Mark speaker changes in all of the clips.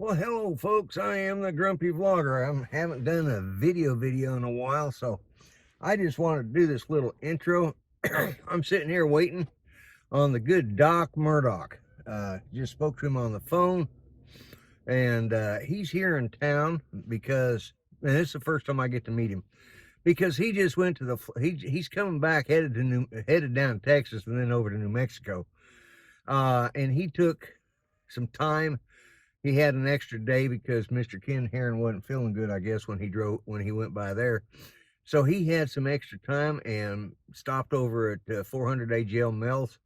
Speaker 1: Well, hello folks, I am the Grumpy Vlogger. I haven't done a video in a while, so I just wanted to do this little intro. I'm sitting here waiting on the good Doc Murdoc. Just spoke to him on the phone, and he's here in town because, and this is the first time I get to meet him, because he just went to he's coming back, headed down to Texas and then over to New Mexico. And he took some time. He had an extra day because Mr. Ken Heron wasn't feeling good, I guess, when he went by there. So he had some extra time and stopped over at 400 AGL Mel's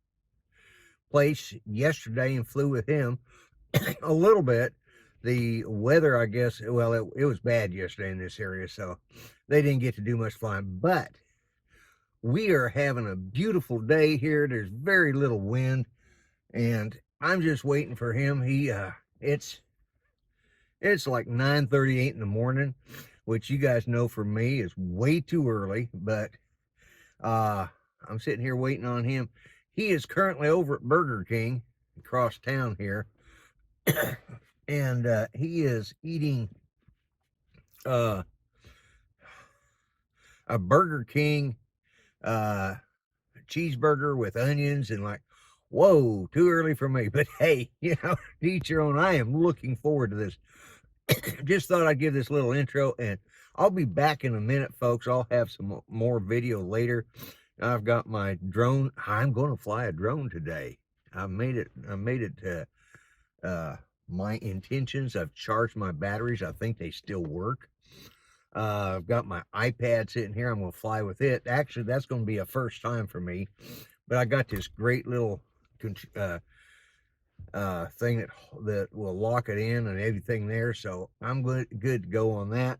Speaker 1: place yesterday and flew with him a little bit. The weather, I guess, well, it was bad yesterday in this area, so they didn't get to do much flying. But we are having a beautiful day here. There's very little wind, and I'm just waiting for him. It's like 9:38 in the morning, which you guys know for me is way too early, but I'm sitting here waiting on him. He is currently over at Burger King across town here, and he is eating a Burger King cheeseburger with onions, and like, whoa, too early for me. But hey, to each your own. I am looking forward to this. Just thought I'd give this little intro, and I'll be back in a minute, folks. I'll have some more video later. I've got my drone. I'm going to fly a drone today. I made it my intentions. I've charged my batteries. I think they still work. I've got my iPad sitting here. I'm going to fly with it. Actually, that's going to be a first time for me, but I got this great little thing that will lock it in and everything there, so I'm good to go on that.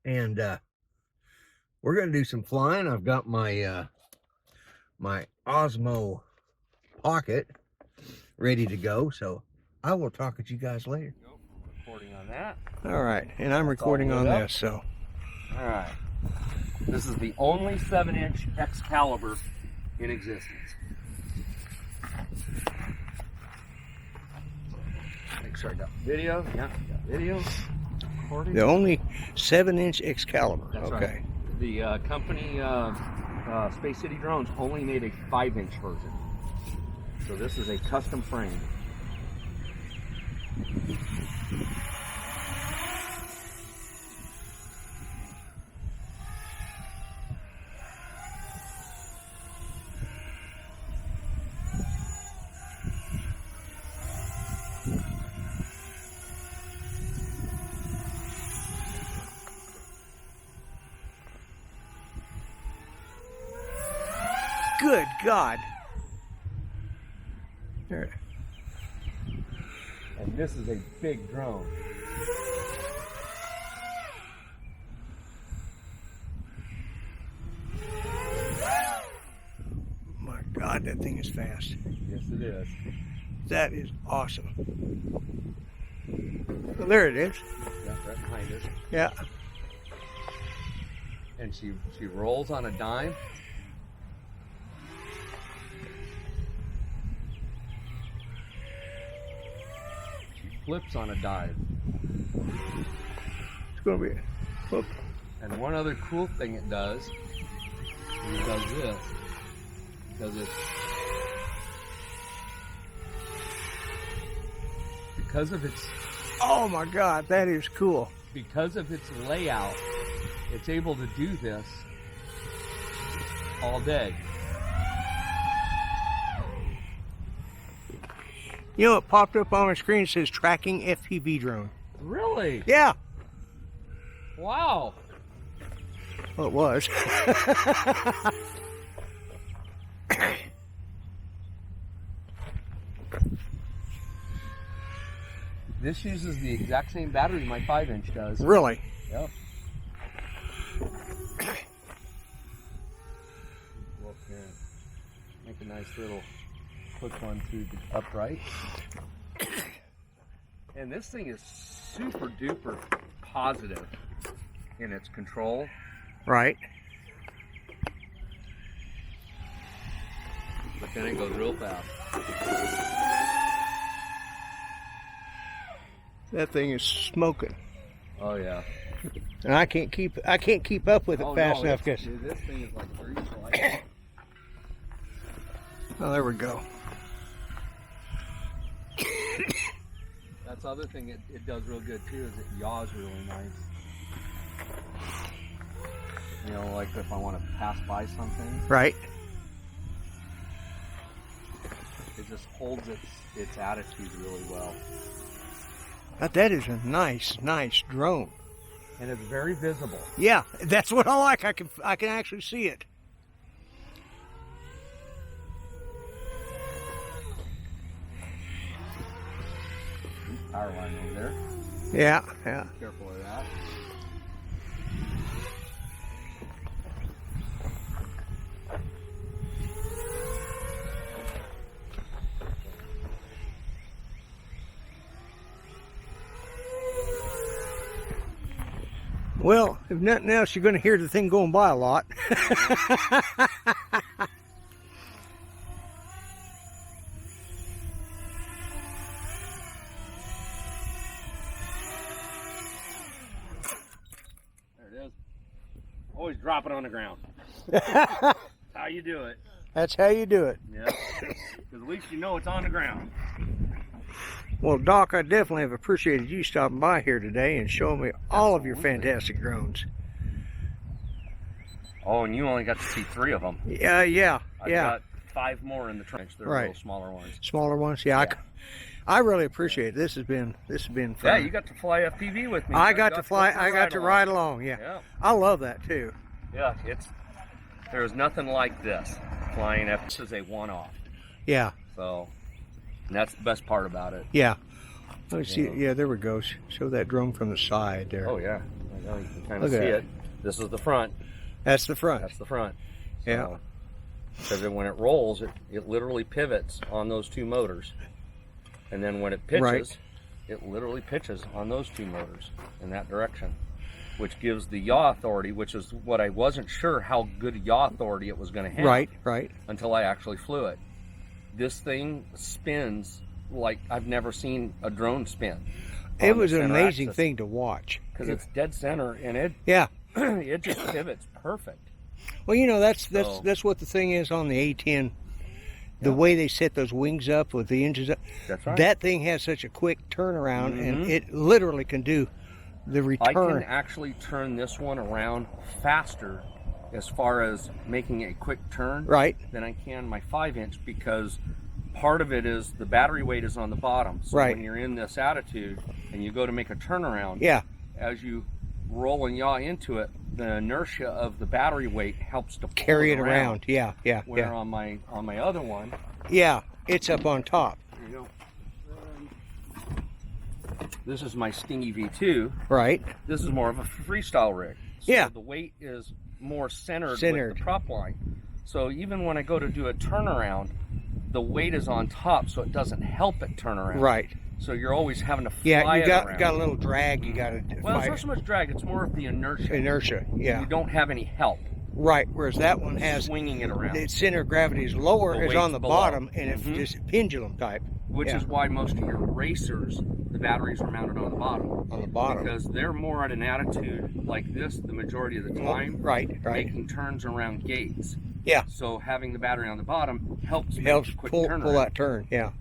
Speaker 1: And we're gonna do some flying. I've got my my Osmo Pocket ready to go, so I will talk with you guys later.
Speaker 2: Recording on that.
Speaker 1: All right, and I'm recording on this, so
Speaker 2: all right, this is the only 7-inch Excalibur in existence. Make sure I got video. Yeah, got video. Recording.
Speaker 1: The only 7-inch Excalibur.
Speaker 2: That's
Speaker 1: okay.
Speaker 2: Right. The company Space City Drones only made a 5-inch version. So this is a custom frame.
Speaker 1: Good God. There.
Speaker 2: And this is a big drone.
Speaker 1: My God, that thing is fast.
Speaker 2: Yes, it is.
Speaker 1: That is awesome. Well, there it is.
Speaker 2: Yeah, right behind us.
Speaker 1: Yeah.
Speaker 2: And she rolls on a dime. Flips on a dive.
Speaker 1: It's going to be. Whoop.
Speaker 2: And one other cool thing it does, is it does this, because of its.
Speaker 1: Oh my God, that is cool.
Speaker 2: Because of its layout, it's able to do this all day.
Speaker 1: You know, it popped up on my screen. It says tracking FPV drone.
Speaker 2: Really?
Speaker 1: Yeah.
Speaker 2: Wow.
Speaker 1: Well, it was.
Speaker 2: This uses the exact same battery my 5-inch does.
Speaker 1: Really?
Speaker 2: Yep. Look here. Make a nice little hook one through the upright. And this thing is super duper positive in its control.
Speaker 1: Right.
Speaker 2: But then it goes real fast.
Speaker 1: That thing is smoking.
Speaker 2: Oh yeah.
Speaker 1: And I can't keep up with it fast enough.
Speaker 2: This thing is like grease light.
Speaker 1: Oh, there we go.
Speaker 2: That's the other thing it does real good too, is it yaws really nice. You know, like if I want to pass by something.
Speaker 1: Right.
Speaker 2: It just holds its attitude really well.
Speaker 1: But that is a nice drone.
Speaker 2: And it's very visible.
Speaker 1: Yeah, that's what I like. I can actually see it.
Speaker 2: Power line over there.
Speaker 1: Yeah.
Speaker 2: Careful of that.
Speaker 1: Well, if nothing else, you're going to hear the thing going by a lot.
Speaker 2: There it is. Always drop it on the ground. That's how you do it.
Speaker 1: That's how you do it.
Speaker 2: Yeah. Because at least you know it's on the ground.
Speaker 1: Well, Doc, I definitely have appreciated you stopping by here today and showing me all of your fantastic drones.
Speaker 2: Oh, and you only got to see 3 of them.
Speaker 1: Yeah.
Speaker 2: I've got 5 more in the trench. They're little smaller ones.
Speaker 1: Smaller ones, yeah. I really appreciate it. This has been fun.
Speaker 2: Yeah, you got to fly FPV with me.
Speaker 1: I got to fly. I got to ride along. Yeah. I love that too.
Speaker 2: Yeah, there's nothing like this. Flying F. This is a one-off.
Speaker 1: Yeah.
Speaker 2: So, and that's the best part about it.
Speaker 1: Yeah. Let's see. Yeah, there we go. Show that drone from the side there.
Speaker 2: Oh yeah. I know you can kind of see it. This is the front.
Speaker 1: That's the front.
Speaker 2: That's the front. So,
Speaker 1: yeah.
Speaker 2: Because when it rolls, it literally pivots on those 2 motors. And then when it pitches, it literally pitches on those 2 motors in that direction, which gives the yaw authority, which is what I wasn't sure how good yaw authority it was going to have.
Speaker 1: Right.
Speaker 2: Until I actually flew it. This thing spins like I've never seen a drone spin.
Speaker 1: It was an amazing thing to watch.
Speaker 2: Because it's dead center and it just pivots perfect.
Speaker 1: Well, you know, that's what the thing is on the A10. The way they set those wings up with the engines up. That's right. That thing has such a quick turnaround, and it literally can do the return.
Speaker 2: I can actually turn this one around faster as far as making a quick turn than I can my 5-inch, because part of it is the battery weight is on the bottom. So when you're in this attitude and you go to make a turnaround, as you roll and yaw into it, the inertia of the battery weight helps to
Speaker 1: carry it around. Yeah.
Speaker 2: Where on my other one,
Speaker 1: it's up on top.
Speaker 2: There you go. This is my Stingy V2.
Speaker 1: Right.
Speaker 2: This is more of a freestyle rig. So the weight is more centered with the prop line. So even when I go to do a turnaround, the weight is on top, so it doesn't help it turn around.
Speaker 1: Right.
Speaker 2: So you're always having to fly
Speaker 1: you got
Speaker 2: around.
Speaker 1: a little drag. You got to.
Speaker 2: Well, it's not so much drag. It's more of the inertia.
Speaker 1: Yeah.
Speaker 2: You don't have any help.
Speaker 1: Right. Whereas that one has
Speaker 2: swinging it around.
Speaker 1: Its center of gravity is lower, is on the bottom, and it's just pendulum type.
Speaker 2: Which is why most of your racers, the batteries are mounted on the bottom.
Speaker 1: On the bottom.
Speaker 2: Because they're more at an attitude like this the majority of the time.
Speaker 1: Right.
Speaker 2: Making turns around gates.
Speaker 1: Yeah.
Speaker 2: So having the battery on the bottom helps
Speaker 1: pull that turn. Yeah.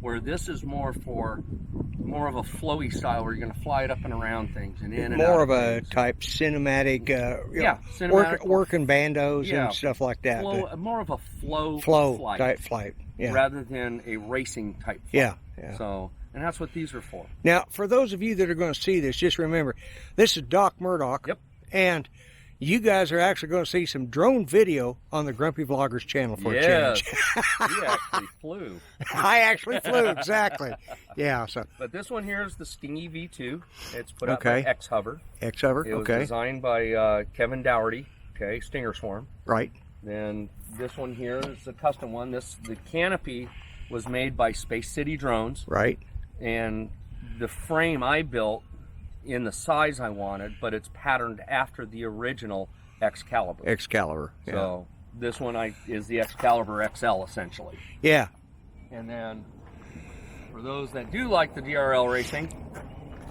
Speaker 2: Where this is more of a flowy style, where you're going to fly it up and around things and in and out.
Speaker 1: More of a type cinematic,
Speaker 2: cinematic
Speaker 1: working bandos and stuff like that.
Speaker 2: More of a flow flight.
Speaker 1: Type flight,
Speaker 2: rather than a racing type flight.
Speaker 1: Yeah.
Speaker 2: So, and that's what these are for.
Speaker 1: Now, for those of you that are going to see this, just remember, this is Doc Murdoc.
Speaker 2: Yep.
Speaker 1: And you guys are actually going to see some drone video on the Grumpy Vloggers channel for a change.
Speaker 2: You actually flew.
Speaker 1: I actually flew, exactly. Yeah. So.
Speaker 2: But this one here is the Stingy V2. It's put out by X-Hover.
Speaker 1: X-Hover,
Speaker 2: It was designed by Kevin Dougherty, Stinger Swarm.
Speaker 1: Right.
Speaker 2: Then this one here is a custom one. The canopy was made by Space City Drones.
Speaker 1: Right.
Speaker 2: And the frame I built in the size I wanted, but it's patterned after the original Excalibur.
Speaker 1: Yeah.
Speaker 2: So this one is the Excalibur XL essentially.
Speaker 1: Yeah.
Speaker 2: And then for those that do like the DRL racing,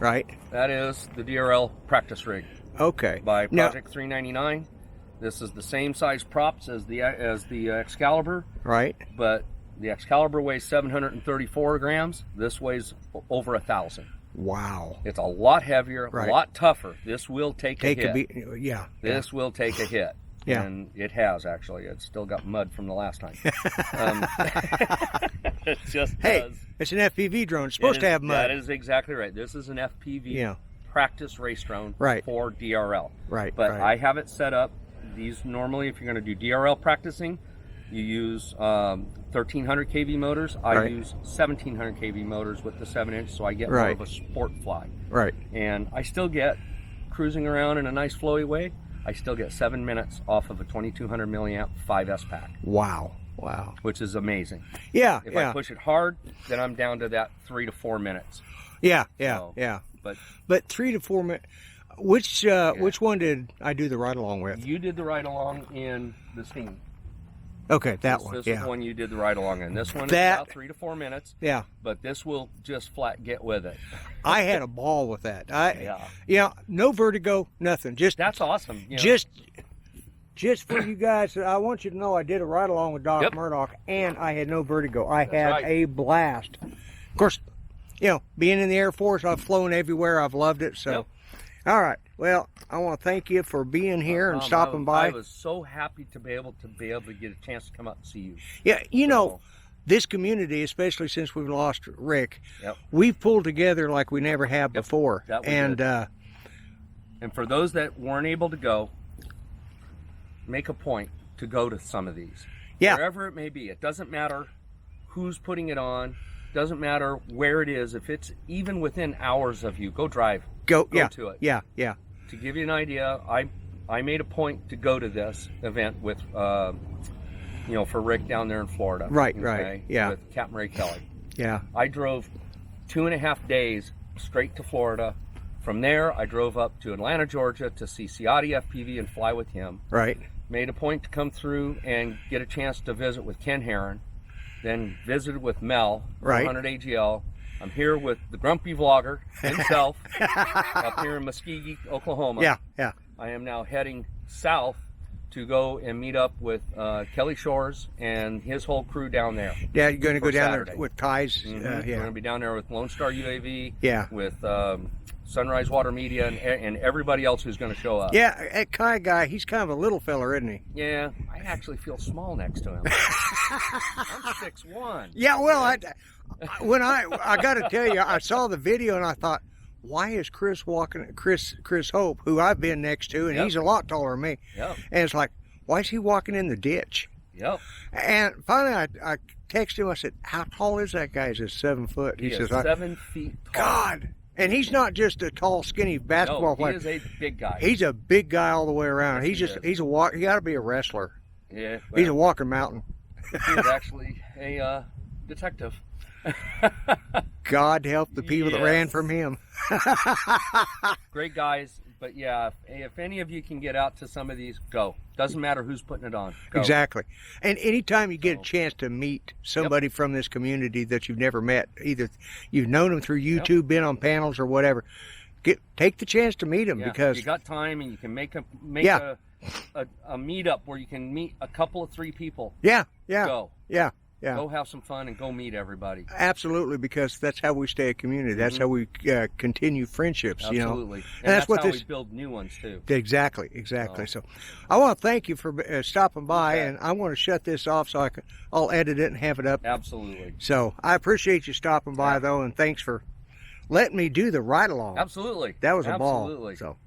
Speaker 1: Right.
Speaker 2: That is the DRL practice rig.
Speaker 1: Okay.
Speaker 2: By Project 399. This is the same size props as the Excalibur.
Speaker 1: Right.
Speaker 2: But the Excalibur weighs 734 grams. This weighs over 1,000.
Speaker 1: Wow.
Speaker 2: It's a lot heavier, a lot tougher. This will take a hit. This will take a hit.
Speaker 1: Yeah.
Speaker 2: And it has, actually. It's still got mud from the last time. It just does.
Speaker 1: It's an FPV drone. It's supposed to have mud.
Speaker 2: That is exactly right. This is an FPV practice race drone for DRL.
Speaker 1: Right.
Speaker 2: But I have it set up. These normally, if you're going to do DRL practicing, you use 1300 kV motors. I use 1700 kV motors with the 7-inch, so I get more of a sport fly.
Speaker 1: Right.
Speaker 2: And I still get, cruising around in a nice flowy way, I still get 7 minutes off of a 2200 milliamp 5S pack.
Speaker 1: Wow. Wow.
Speaker 2: Which is amazing.
Speaker 1: Yeah.
Speaker 2: If I push it hard, then I'm down to that 3 to 4 minutes.
Speaker 1: Yeah.
Speaker 2: So,
Speaker 1: But 3 to 4 minutes. Which one did I do the ride along with?
Speaker 2: You did the ride along in the Steam.
Speaker 1: Okay, that one.
Speaker 2: This is the one you did the ride along in. This one is about 3 to 4 minutes.
Speaker 1: Yeah.
Speaker 2: But this will just flat get with it.
Speaker 1: I had a ball with that. No vertigo, nothing. Just
Speaker 2: that's awesome. You know.
Speaker 1: Just for you guys, I want you to know I did a ride along with Doc Murdoc, and I had no vertigo. I had a blast. Of course, being in the Air Force, I've flown everywhere. I've loved it. So. All right. Well, I want to thank you for being here and stopping by.
Speaker 2: I was so happy to be able to get a chance to come up and see you.
Speaker 1: Yeah, this community, especially since we've lost Rick, we've pulled together like we never have before. And
Speaker 2: for those that weren't able to go, make a point to go to some of these.
Speaker 1: Yeah.
Speaker 2: Wherever it may be. It doesn't matter who's putting it on. Doesn't matter where it is. If it's even within hours of you, go drive. Go to it.
Speaker 1: Yeah.
Speaker 2: To give you an idea, I made a point to go to this event with, for Rick down there in Florida.
Speaker 1: Right. Yeah.
Speaker 2: With Captain Ray Kelly.
Speaker 1: Yeah.
Speaker 2: I drove 2.5 days straight to Florida. From there, I drove up to Atlanta, Georgia to see Ciotti FPV and fly with him.
Speaker 1: Right.
Speaker 2: Made a point to come through and get a chance to visit with Ken Herron. Then visited with Mel, 400 AGL. I'm here with the Grumpy Vlogger himself up here in Muskogee, Oklahoma.
Speaker 1: Yeah.
Speaker 2: I am now heading south to go and meet up with Kelly Shores and his whole crew down there.
Speaker 1: Yeah, you're going to go down
Speaker 2: Saturday.
Speaker 1: there with Ties.
Speaker 2: We're going to be down there with Lone Star UAV.
Speaker 1: Yeah.
Speaker 2: With Sunrise Water Media and everybody else who's going to show up.
Speaker 1: Yeah, that Kai guy, he's kind of a little feller, isn't he?
Speaker 2: Yeah, I actually feel small next to him. I'm 6'1".
Speaker 1: Yeah, well, I got to tell you, I saw the video and I thought, why is Chris walking? Chris Hope, who I've been next to, and he's a lot taller than me.
Speaker 2: Yep.
Speaker 1: And it's like, why is he walking in the ditch?
Speaker 2: Yep.
Speaker 1: And finally, I texted him. I said, "How tall is that guy?" He says, 7 foot.
Speaker 2: He says, 7 feet tall.
Speaker 1: God. And he's not just a tall, skinny basketball player.
Speaker 2: He is a big guy.
Speaker 1: He's a big guy all the way around.
Speaker 2: Yes,
Speaker 1: He got to be a wrestler.
Speaker 2: Yeah. Well,
Speaker 1: he's a walking mountain.
Speaker 2: He was actually a detective.
Speaker 1: God help the people that ran from him.
Speaker 2: Great guys, but if any of you can get out to some of these, go. Doesn't matter who's putting it on. Go.
Speaker 1: Exactly. And anytime you get a chance to meet somebody from this community that you've never met, either you've known them through YouTube, been on panels or whatever, take the chance to meet them because
Speaker 2: you got time and you can make a meetup where you can meet a couple of 3 people.
Speaker 1: Yeah.
Speaker 2: Go.
Speaker 1: Yeah.
Speaker 2: Go have some fun and go meet everybody.
Speaker 1: Absolutely, because that's how we stay a community. That's how we continue friendships.
Speaker 2: Absolutely.
Speaker 1: And that's
Speaker 2: how we build new ones too.
Speaker 1: Exactly. So I want to thank you for stopping by, and I want to shut this off so I'll edit it and have it up.
Speaker 2: Absolutely.
Speaker 1: So I appreciate you stopping by though, and thanks for letting me do the ride along.
Speaker 2: Absolutely.
Speaker 1: That was a ball. So.